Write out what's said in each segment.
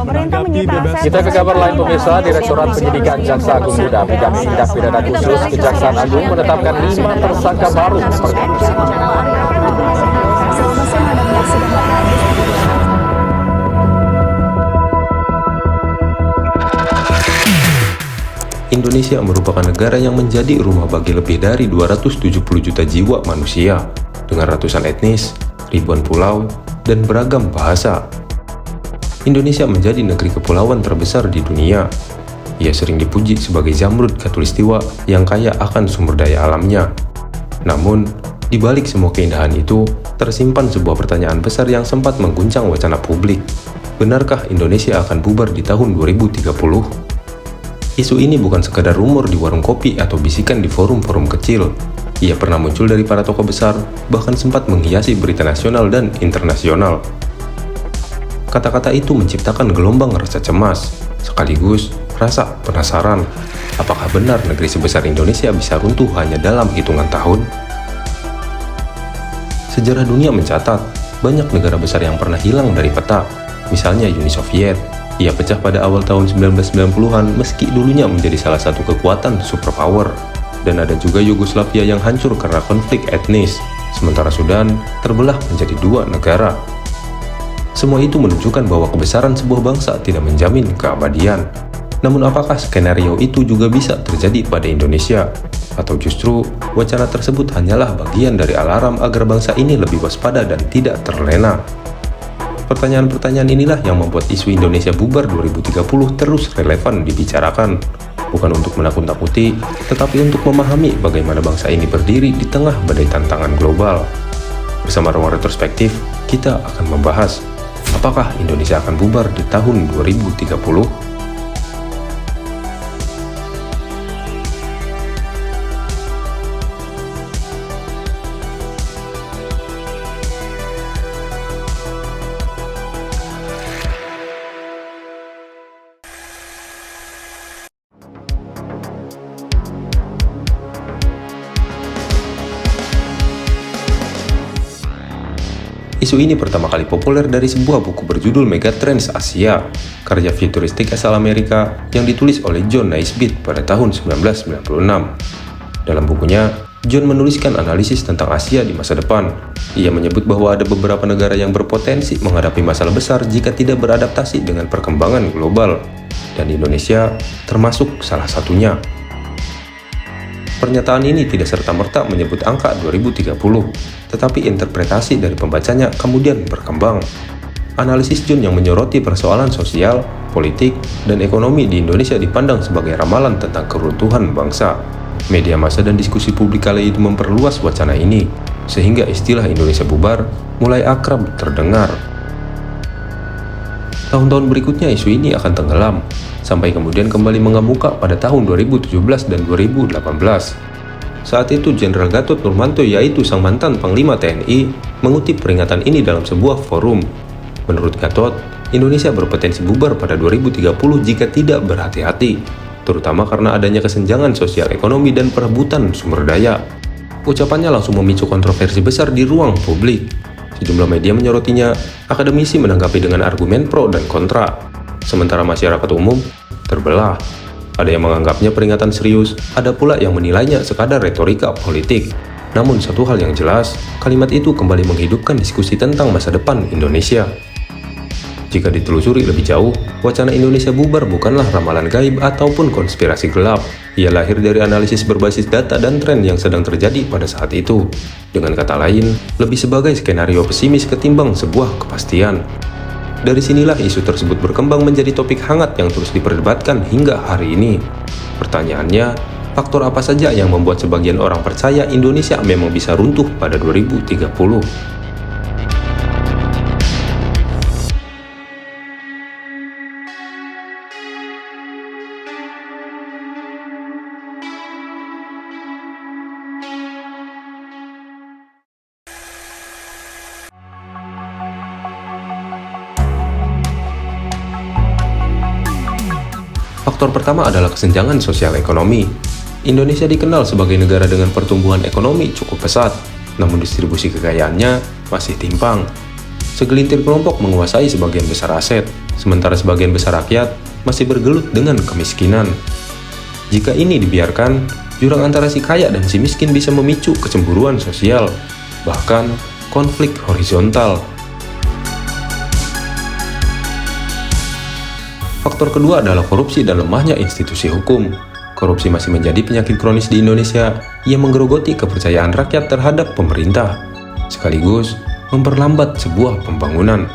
Pemerintah menyita aset. Kita ke kabar lain pemirsa, Direktorat Penyidikan Jaksa Agung Muda Bidang Tindak Pidana Khusus Kejaksaan Agung menetapkan 5 tersangka baru. Indonesia merupakan negara yang menjadi rumah bagi lebih dari 270 juta jiwa manusia, dengan ratusan etnis, ribuan pulau, dan beragam bahasa. Indonesia menjadi negeri kepulauan terbesar di dunia. Ia sering dipuji sebagai Zamrud Khatulistiwa yang kaya akan sumber daya alamnya. Namun, di balik semua keindahan itu, tersimpan sebuah pertanyaan besar yang sempat mengguncang wacana publik. Benarkah Indonesia akan bubar di tahun 2030? Isu ini bukan sekadar rumor di warung kopi atau bisikan di forum-forum kecil. Ia pernah muncul dari para tokoh besar, bahkan sempat menghiasi berita nasional dan internasional. Kata-kata itu menciptakan gelombang rasa cemas, sekaligus rasa penasaran. Apakah benar negeri sebesar Indonesia bisa runtuh hanya dalam hitungan tahun? Sejarah dunia mencatat, banyak negara besar yang pernah hilang dari peta, misalnya Uni Soviet. Ia pecah pada awal tahun 1990-an meski dulunya menjadi salah satu kekuatan superpower. Dan ada juga Yugoslavia yang hancur karena konflik etnis, sementara Sudan terbelah menjadi 2 negara. Semua itu menunjukkan bahwa kebesaran sebuah bangsa tidak menjamin keabadian. Namun apakah skenario itu juga bisa terjadi pada Indonesia? Atau justru wacana tersebut hanyalah bagian dari alarm agar bangsa ini lebih waspada dan tidak terlena? Pertanyaan-pertanyaan inilah yang membuat isu Indonesia bubar 2030 terus relevan dibicarakan. Bukan untuk menakut-nakuti, tetapi untuk memahami bagaimana bangsa ini berdiri di tengah badai tantangan global. Bersama Ruang Retrospektif, kita akan membahas apakah Indonesia akan bubar di tahun 2030? Isu ini pertama kali populer dari sebuah buku berjudul Megatrends Asia, karya futuristik asal Amerika yang ditulis oleh John Naisbitt pada tahun 1996. Dalam bukunya, John menuliskan analisis tentang Asia di masa depan. Ia menyebut bahwa ada beberapa negara yang berpotensi menghadapi masalah besar jika tidak beradaptasi dengan perkembangan global, dan Indonesia termasuk salah satunya. Pernyataan ini tidak serta-merta menyebut angka 2030, tetapi interpretasi dari pembacanya kemudian berkembang. Analisis John yang menyoroti persoalan sosial, politik, dan ekonomi di Indonesia dipandang sebagai ramalan tentang keruntuhan bangsa. Media massa dan diskusi publik kali itu memperluas wacana ini, sehingga istilah Indonesia bubar mulai akrab terdengar. Tahun-tahun berikutnya isu ini akan tenggelam, sampai kemudian kembali mengemuka pada tahun 2017 dan 2018. Saat itu Jenderal Gatot Nurmantio, yaitu sang mantan Panglima TNI, mengutip peringatan ini dalam sebuah forum. Menurut Gatot, Indonesia berpotensi bubar pada 2030 jika tidak berhati-hati, terutama karena adanya kesenjangan sosial ekonomi dan perebutan sumber daya. Ucapannya langsung memicu kontroversi besar di ruang publik. Sejumlah media menyorotinya, akademisi menanggapi dengan argumen pro dan kontra, sementara masyarakat umum terbelah. Ada yang menganggapnya peringatan serius, ada pula yang menilainya sekadar retorika politik. Namun satu hal yang jelas, kalimat itu kembali menghidupkan diskusi tentang masa depan Indonesia. Jika ditelusuri lebih jauh, wacana Indonesia bubar bukanlah ramalan gaib ataupun konspirasi gelap. Ia lahir dari analisis berbasis data dan tren yang sedang terjadi pada saat itu. Dengan kata lain, lebih sebagai skenario pesimis ketimbang sebuah kepastian. Dari sinilah isu tersebut berkembang menjadi topik hangat yang terus diperdebatkan hingga hari ini. Pertanyaannya, faktor apa saja yang membuat sebagian orang percaya Indonesia memang bisa runtuh pada 2030? Faktor pertama adalah kesenjangan sosial ekonomi. Indonesia dikenal sebagai negara dengan pertumbuhan ekonomi cukup pesat, namun distribusi kekayaannya masih timpang. Segelintir kelompok menguasai sebagian besar aset, sementara sebagian besar rakyat masih bergelut dengan kemiskinan. Jika ini dibiarkan, jurang antara si kaya dan si miskin bisa memicu kecemburuan sosial, bahkan konflik horizontal. Faktor kedua adalah korupsi dan lemahnya institusi hukum. Korupsi masih menjadi penyakit kronis di Indonesia yang menggerogoti kepercayaan rakyat terhadap pemerintah, sekaligus memperlambat sebuah pembangunan.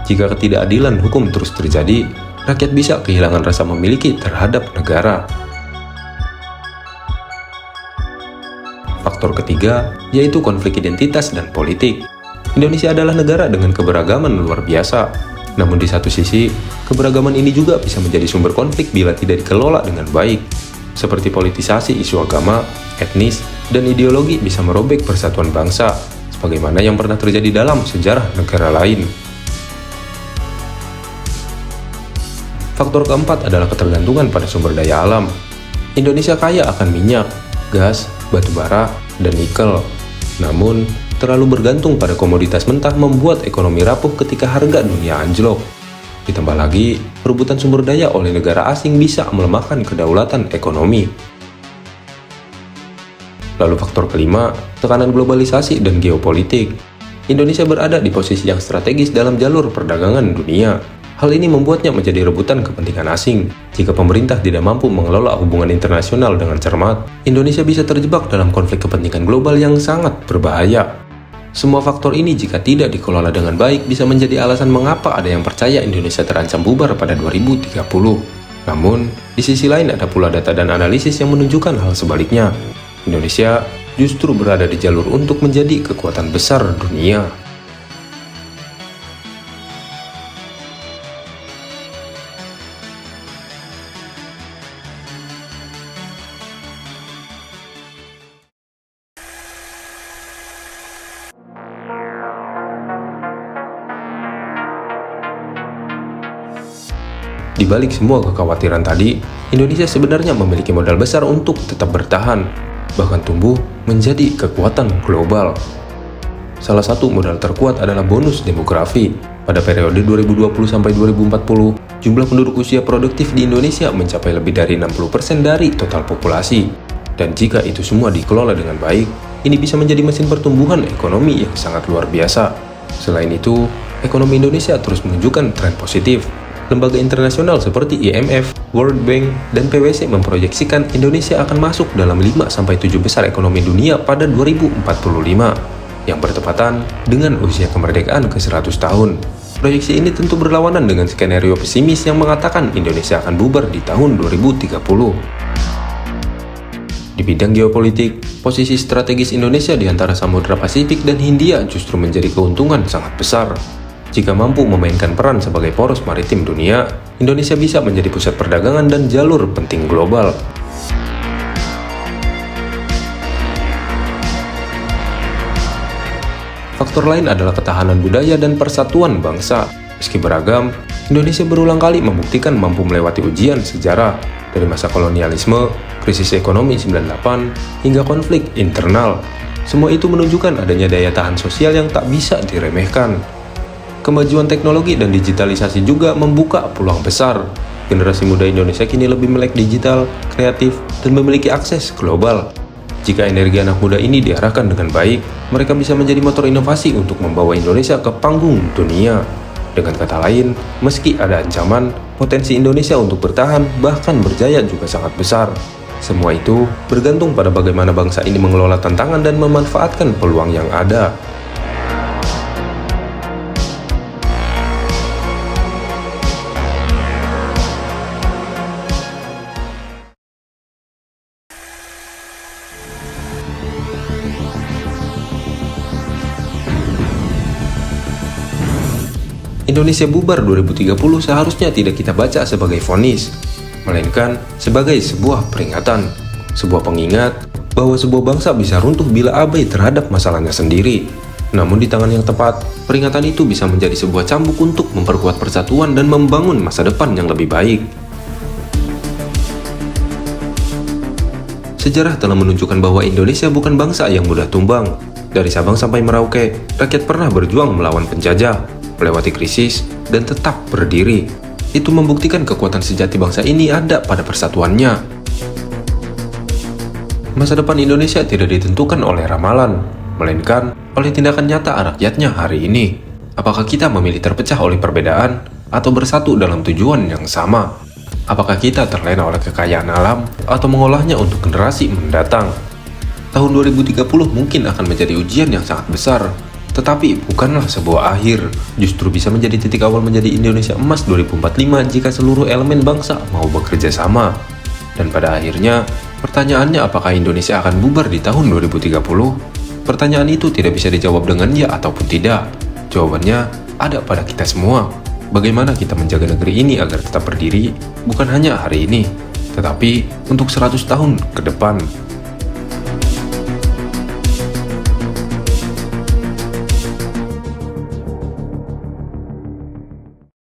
Jika ketidakadilan hukum terus terjadi, rakyat bisa kehilangan rasa memiliki terhadap negara. Faktor ketiga yaitu konflik identitas dan politik. Indonesia adalah negara dengan keberagaman luar biasa. Namun di satu sisi, keberagaman ini juga bisa menjadi sumber konflik bila tidak dikelola dengan baik. Seperti politisasi isu agama, etnis, dan ideologi bisa merobek persatuan bangsa, sebagaimana yang pernah terjadi dalam sejarah negara lain. Faktor keempat adalah ketergantungan pada sumber daya alam. Indonesia kaya akan minyak, gas, batu bara, dan nikel. Namun, terlalu bergantung pada komoditas mentah membuat ekonomi rapuh ketika harga dunia anjlok. Ditambah lagi, perebutan sumber daya oleh negara asing bisa melemahkan kedaulatan ekonomi. Lalu faktor kelima, tekanan globalisasi dan geopolitik. Indonesia berada di posisi yang strategis dalam jalur perdagangan dunia. Hal ini membuatnya menjadi rebutan kepentingan asing. Jika pemerintah tidak mampu mengelola hubungan internasional dengan cermat, Indonesia bisa terjebak dalam konflik kepentingan global yang sangat berbahaya. Semua faktor ini jika tidak dikelola dengan baik bisa menjadi alasan mengapa ada yang percaya Indonesia terancam bubar pada 2030. Namun, di sisi lain ada pula data dan analisis yang menunjukkan hal sebaliknya. Indonesia justru berada di jalur untuk menjadi kekuatan besar dunia. Di balik semua kekhawatiran tadi, Indonesia sebenarnya memiliki modal besar untuk tetap bertahan, bahkan tumbuh menjadi kekuatan global. Salah satu modal terkuat adalah bonus demografi. Pada periode 2020-2040, jumlah penduduk usia produktif di Indonesia mencapai lebih dari 60% dari total populasi. Dan jika itu semua dikelola dengan baik, ini bisa menjadi mesin pertumbuhan ekonomi yang sangat luar biasa. Selain itu, ekonomi Indonesia terus menunjukkan tren positif. Lembaga internasional seperti IMF, World Bank, dan PwC memproyeksikan Indonesia akan masuk dalam 5-7 besar ekonomi dunia pada 2045, yang bertepatan dengan usia kemerdekaan ke-100 tahun. Proyeksi ini tentu berlawanan dengan skenario pesimis yang mengatakan Indonesia akan bubar di tahun 2030. Di bidang geopolitik, posisi strategis Indonesia di antara Samudra Pasifik dan Hindia justru menjadi keuntungan sangat besar. Jika mampu memainkan peran sebagai poros maritim dunia, Indonesia bisa menjadi pusat perdagangan dan jalur penting global. Faktor lain adalah ketahanan budaya dan persatuan bangsa. Meski beragam, Indonesia berulang kali membuktikan mampu melewati ujian sejarah, dari masa kolonialisme, krisis ekonomi 98, hingga konflik internal. Semua itu menunjukkan adanya daya tahan sosial yang tak bisa diremehkan. Kemajuan teknologi dan digitalisasi juga membuka peluang besar. Generasi muda Indonesia kini lebih melek digital, kreatif, dan memiliki akses global. Jika energi anak muda ini diarahkan dengan baik, mereka bisa menjadi motor inovasi untuk membawa Indonesia ke panggung dunia. Dengan kata lain, meski ada ancaman, potensi Indonesia untuk bertahan bahkan berjaya juga sangat besar. Semua itu bergantung pada bagaimana bangsa ini mengelola tantangan dan memanfaatkan peluang yang ada. Indonesia bubar 2030 seharusnya tidak kita baca sebagai vonis, melainkan sebagai sebuah peringatan, sebuah pengingat bahwa sebuah bangsa bisa runtuh bila abai terhadap masalahnya sendiri. Namun di tangan yang tepat, peringatan itu bisa menjadi sebuah cambuk untuk memperkuat persatuan dan membangun masa depan yang lebih baik. Sejarah telah menunjukkan bahwa Indonesia bukan bangsa yang mudah tumbang. Dari Sabang sampai Merauke, rakyat pernah berjuang melawan penjajah, melewati krisis, dan tetap berdiri. Itu membuktikan kekuatan sejati bangsa ini ada pada persatuannya. Masa depan Indonesia tidak ditentukan oleh ramalan, melainkan oleh tindakan nyata rakyatnya hari ini. Apakah kita memilih terpecah oleh perbedaan atau bersatu dalam tujuan yang sama? Apakah kita terlena oleh kekayaan alam atau mengolahnya untuk generasi mendatang? Tahun 2030 mungkin akan menjadi ujian yang sangat besar, tetapi bukanlah sebuah akhir. Justru bisa menjadi titik awal menjadi Indonesia Emas 2045 jika seluruh elemen bangsa mau bekerja sama. Dan pada akhirnya, pertanyaannya apakah Indonesia akan bubar di tahun 2030? Pertanyaan itu tidak bisa dijawab dengan ya ataupun tidak. Jawabannya ada pada kita semua. Bagaimana kita menjaga negeri ini agar tetap berdiri, bukan hanya hari ini, tetapi untuk 100 tahun ke depan.